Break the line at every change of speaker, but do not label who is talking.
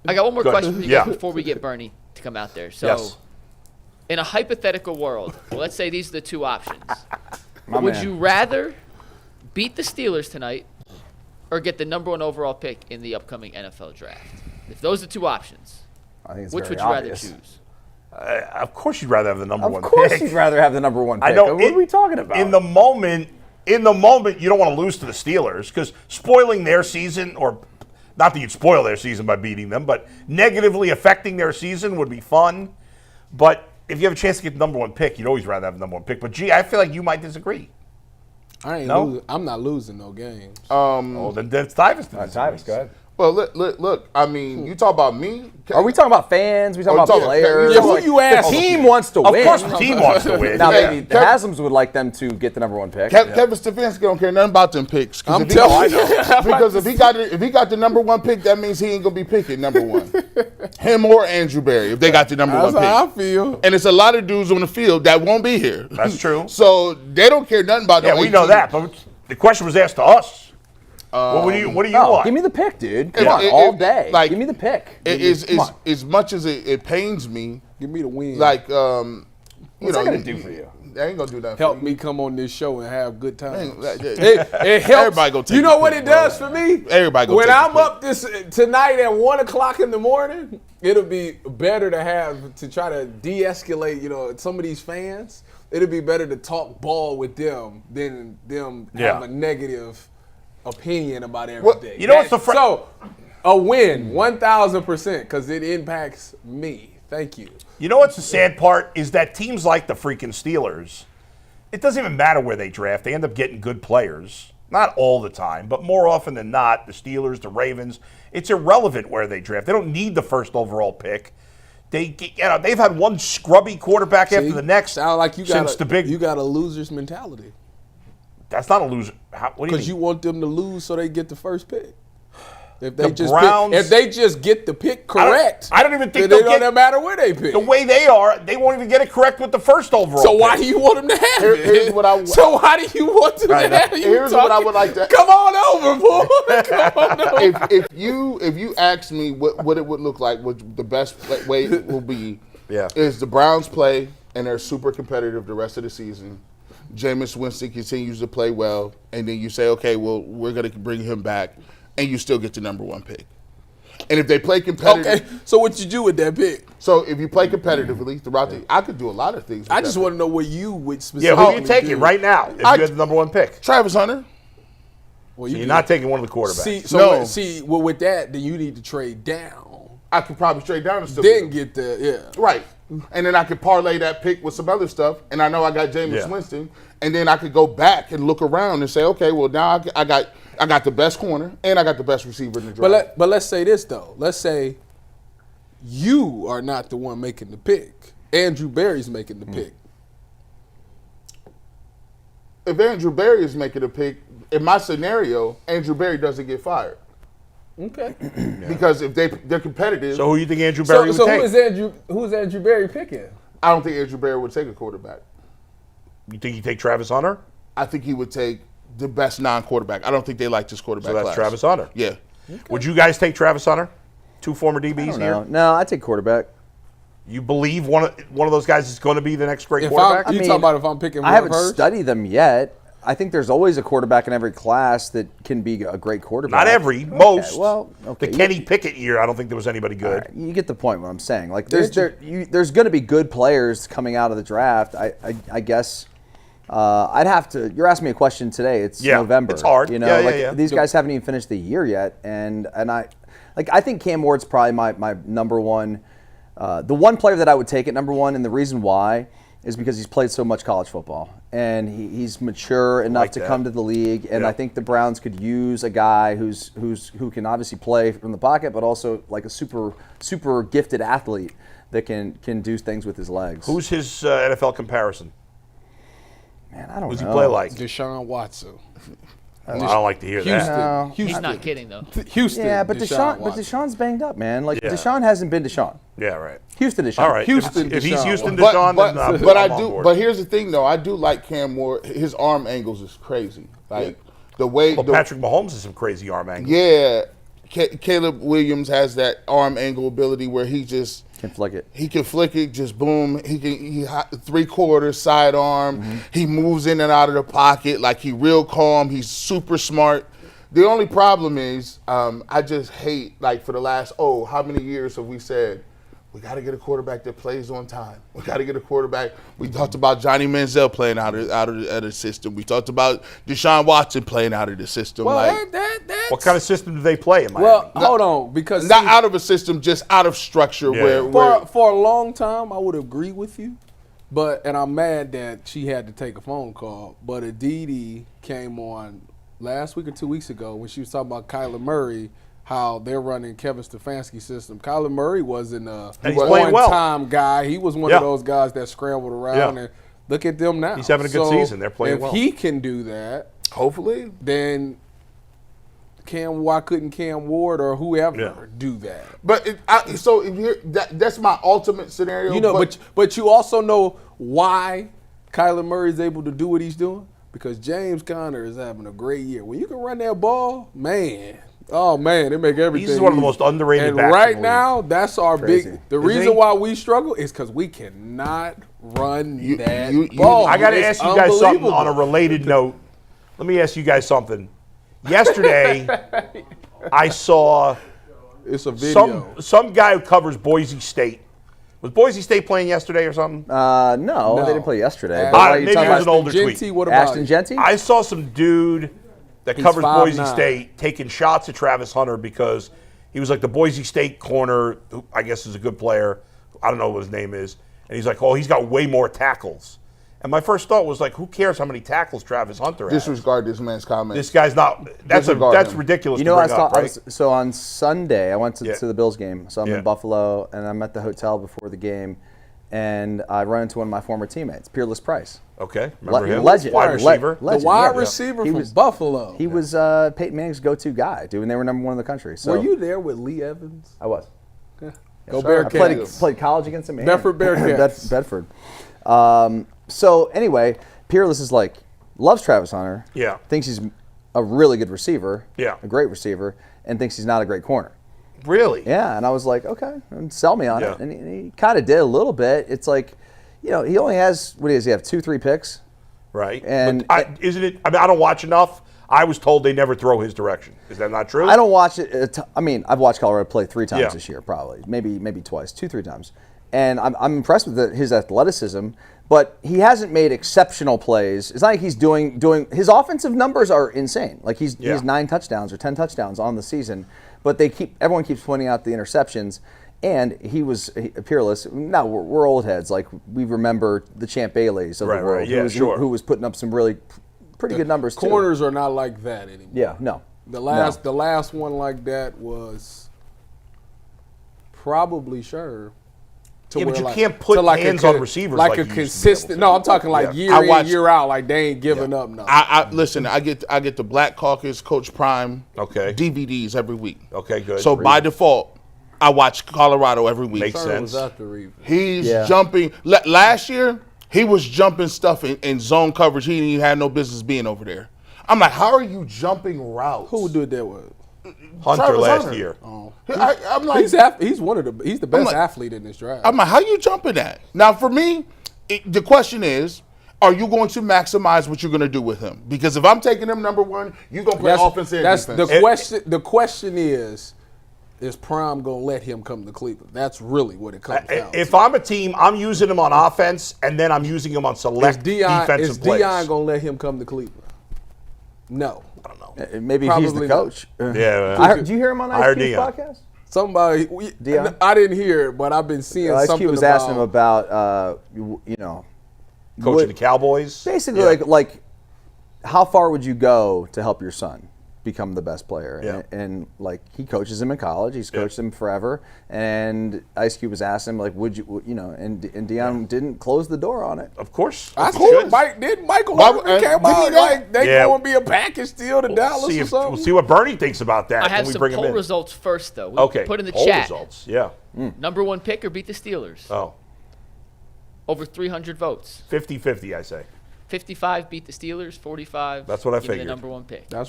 I got one more question for you guys before we get Bernie to come out there. So, in a hypothetical world, let's say these are the two options. Would you rather beat the Steelers tonight or get the #1 overall pick in the upcoming NFL draft? If those are two options, which would you rather choose?
Of course you'd rather have the #1 pick.
Of course you'd rather have the #1 pick.
I know.
What are we talking about?
In the moment, you don't want to lose to the Steelers because spoiling their season, or not that you'd spoil their season by beating them, but negatively affecting their season would be fun. But if you have a chance to get the #1 pick, you'd always rather have the #1 pick. But, I feel like you might disagree.
I'm not losing no games.
Then it's Tyvis.
Tyvis, go ahead.
Well, look. I mean, you talk about me.
Are we talking about fans? We talking about players?
Yeah, who you ask?
The team wants to win.
Of course the team wants to win.
Now, maybe the Haslam's would like them to get the #1 pick.
Kevin Stefanski don't care nothing about them picks.
I'm telling you.
Because if he got the #1 pick, that means he ain't going to be picking #1. Him or Andrew Berry, if they got the #1 pick.
That's how I feel.
And it's a lot of dudes on the field that won't be here.
That's true.
So they don't care nothing about
Yeah, we know that. But the question was asked to us. What do you want?
Give me the pick, dude. Come on, all day.
Like,
give me the pick.
As much as it pains me.
Give me the win.
Like,
What's that going to do for you?
They ain't going to do that
Help
for
me come on this show and have good times.
It
helps.
Everybody go take
you know
the
what
pick,
it does for me?
Everybody go
when
take the
I'm
pick.
up tonight at 1:00 in the morning, it'll be better to try to de-escalate, some of these fans. It'll be better to talk ball with them than them have a negative opinion about everything. So a win, 1,000%, because it impacts me. Thank you.
You know what's the sad part is that teams like the freaking Steelers, it doesn't even matter where they draft. They end up getting good players. Not all the time, but more often than not, the Steelers, the Ravens, it's irrelevant where they draft. They don't need the first overall pick. They've had one scrubby quarterback after the next.
Sound like you
you
got a loser's mentality.
That's not a loser. What do you mean?
Because you want them to lose so they get the first pick. If
Browns,
if they just get the pick correct,
I don't even think
then it don't matter where they pick.
The way they are, they won't even get it correct with the first overall.
So why do you want them to have it?
Here's what I want.
So why do you want them to have it?
Here's what I would like to.
Come on over, boy. Come on over.
If you ask me what it would look like, what the best way will be,
Yeah.
is the Browns play and they're super competitive the rest of the season. Jameis Winston continues to play well, and then you say, okay, well, we're going to bring him back, and you still get the #1 pick. And if they play competitive,
okay. So what you do with that pick?
So if you play competitively throughout I could do a lot of things.
I just want to know what you would specifically.
Yeah, who are you taking right now if you had the #1 pick?
Travis Hunter.
Well,
you're not taking one of the quarterbacks.
Well, with that, then you need to trade down.
I could probably trade down and still
get the
right. And then I could parlay that pick with some other stuff, and I know I got Jameis Winston, and then I could go back and look around and say, okay, well now I got the best corner and I got the best receiver in the draft.
But let's say this though. Let's say you are not the one making the pick. Andrew Berry's making the pick.
If Andrew Berry is making a pick, in my scenario, Andrew Berry doesn't get fired.
Okay.
Because if they're competitive.
So who do you think Andrew Berry would take?
So who's Andrew Berry picking?
I don't think Andrew Berry would take a quarterback.
You think he'd take Travis Hunter?
I think he would take the best non-quarterback. I don't think they like this quarterback
class. So that's Travis Hunter.
Yeah.
Okay. Would you guys take Travis Hunter? Two former DBs here?
No, I take quarterback.
You believe one of those guys is going to be the next great quarterback?
You talking about if I'm picking one
I haven't
first?
studied them yet. I think there's always a quarterback in every class that can be a great quarterback.
Not every, most.
Okay.
The Kenny Pickett year, I don't think there was anybody good.
Right, you get the point what I'm saying. Like there's going to be good players coming out of the draft. I guess I'd have to. You're asking me a question today. It's November.
It's hard.
These guys haven't even finished the year yet, and I think Cam Ward's probably my #1. The one player that I would take at #1, and the reason why is because he's played so much college football and he's mature enough to come to the league. And I think the Browns could use a guy who can obviously play from the pocket, but also like a super gifted athlete that can do things with his legs.
Who's his NFL comparison?
Man, I don't know.
Who's he play like?
Deshaun Watson.
I don't like to hear that.
He's not kidding though.
Houston.
Yeah, but Deshaun's banged up, man. Like Deshaun hasn't been Deshaun.
Yeah, right.
Houston Deshaun.
All right.
Houston.
If he's Houston
But
Deshaun,
but I do. But here's the thing, though. I do like Cam Ward. His arm angles is crazy. Like the way.
Patrick Mahomes has some crazy arm angles.
Yeah. Caleb Williams has that arm angle ability where he just
Can flick it.
He can flick it, just boom. He 3/4 sidearm.
Mm-hmm.
He moves in and out of the pocket like he real calm. He's super smart. The only problem is I just hate, like, for the last, how many years have we said, we got to get a quarterback that plays on time. We got to get a quarterback. We talked about Johnny Manziel playing out of the system. We talked about Deshaun Watson playing out of the system.
Well,
like,
what kind of system do they play in Miami?
Well, hold on, because
not out of a system, just out of structure.
Yeah.
Where
for a long time, I would agree with you, and I'm mad that she had to take a phone call. But Aditi came on last week or 2 weeks ago when she was talking about Kyler Murray, how they're running Kevin Stefanski's system. Kyler Murray wasn't a one-time guy. He was one of those guys that scrambled around, and look at them now.
He's having a good season. They're playing well.
If he can do that,
hopefully,
then why couldn't Cam Ward or whoever do that?
But that's my ultimate scenario.
You know, but you also know why Kyler Murray is able to do what he's doing? Because James Conner is having a great year. When you can run that ball, man. Oh, man, it make everything.
He's one of the most underrated backs.
And right
in the
now,
league.
that's our
Crazy.
big. The reason why we struggle is because we cannot run that ball.
I got to
It's
ask you guys something
unbelievable.
on a related note. Let me ask you guys something. Yesterday, I saw
It's a video.
some guy who covers Boise State. Was Boise State playing yesterday or something?
No, they didn't play yesterday.
Maybe it was an older tweet.
What about
Ashton
it?
Genty?
I saw some dude that
He's
covers
5'9".
Boise State taking shots at Travis Hunter because he was like the Boise State corner, who I guess is a good player. I don't know what his name is. And he's like, he's got way more tackles. And my first thought was like, who cares how many tackles Travis Hunter has?
disregard this man's comment.
This guy's not. That's
Disregard him.
ridiculous.
You know,
to bring up, right?
so on Sunday, I went to
Yeah.
the Bills game. So I'm
Yeah.
in Buffalo, and I'm at the hotel before the game, and I run into one of my former teammates, Peerless Price.
Okay, remember him?
Legend.
Wide receiver.
The
Legend,
wide
yeah.
receiver
He
from
was-
Buffalo.
He was Peyton Manning's go-to guy, dude, and they were number one in the country. So
Were you there with Lee Evans?
I was.
Go
Sure. I
Bearcats.
played college against him.
Bedford Bearcats.
Bedford. So anyway, Peerless is like, loves Travis Hunter.
Yeah.
Thinks he's a really good receiver.
Yeah.
A great receiver, and thinks he's not a great corner.
Really?
Yeah, and I was like, okay, sell me on
Yeah.
it. And he kind of did a little bit. It's like, he only has, what does he have, 2-3 picks?
Right.
And
but isn't it? I mean, I don't watch enough. I was told they never throw his direction. Is that not true?
I don't watch it. I've watched Colorado play 3 times
Yeah.
this year, probably. Maybe twice, 2-3 times. And I'm impressed with his athleticism, but he hasn't made exceptional plays. It's not like he's doing his offensive numbers are insane. Like he has 9 touchdowns or 10 touchdowns on the season, but everyone keeps pointing out the interceptions. And he was Peerless. Now we're old heads. Like we remember the Champ Baileys of the world,
Right. Yeah,
who was putting up some really pretty good numbers too.
Corners are not like that anymore.
Yeah, no.
The last one like that was probably Sherb.
Yeah, but you can't put hands on receivers like you used to be
consistent.
able to.
No, I'm talking like year in, year out. Like they ain't giving up nothing.
Listen. I get the Black Caucus Coach Prime DVDs every week.
Okay, good.
So by default, I watch Colorado every week.
Makes sense.
He's jumping. Last year, he was jumping stuff in zone coverage. He didn't even have no business being over there. I'm like, how are you jumping routes?
Who did that with?
Hunter
Travis
last
Hunter.
year.
I'm like,
He's the best athlete in this draft.
I'm like, how you jumping that? Now, for me, the question is, are you going to maximize what you're going to do with him? Because if I'm taking him number 1, you're going to play offense and
that's
defense.
the question. The question is Prime going to let him come to Cleveland? That's really what it comes down to.
If I'm a team, I'm using him on offense, and then I'm using him on select defensive plays.
Is Deion going to let him come to Cleveland? No.
I don't know.
Maybe if he's the
Probably
coach.
Yeah.
Did you hear him on Ice Cube's podcast?
Somebody,
Deion?
I didn't hear it, but I've been seeing
Ice
something
Cube was
about
asking him about,
Coaching the Cowboys.
basically
Yeah.
like how far would you go to help your son become the best player?
Yeah.
And like he coaches him in college, he's coached him forever. And Ice Cube was asking him like, would you, and Deion didn't close the door on it.
Of course.
I
He
cool.
should.
Michael Irvin came out like they
Yeah.
going to be a package deal to Dallas or something?
We'll see what Bernie thinks about that
I have
when we
some
bring him
poll
in.
results first, though. We
Okay.
Put in the
Poll
chat.
results. Yeah.
Number 1 pick or beat the Steelers?
Oh.
Over 300 votes.
50-50, I say.
55 beat the Steelers. 45.
That's what I
give me
figured.
the number 1 pick.
That's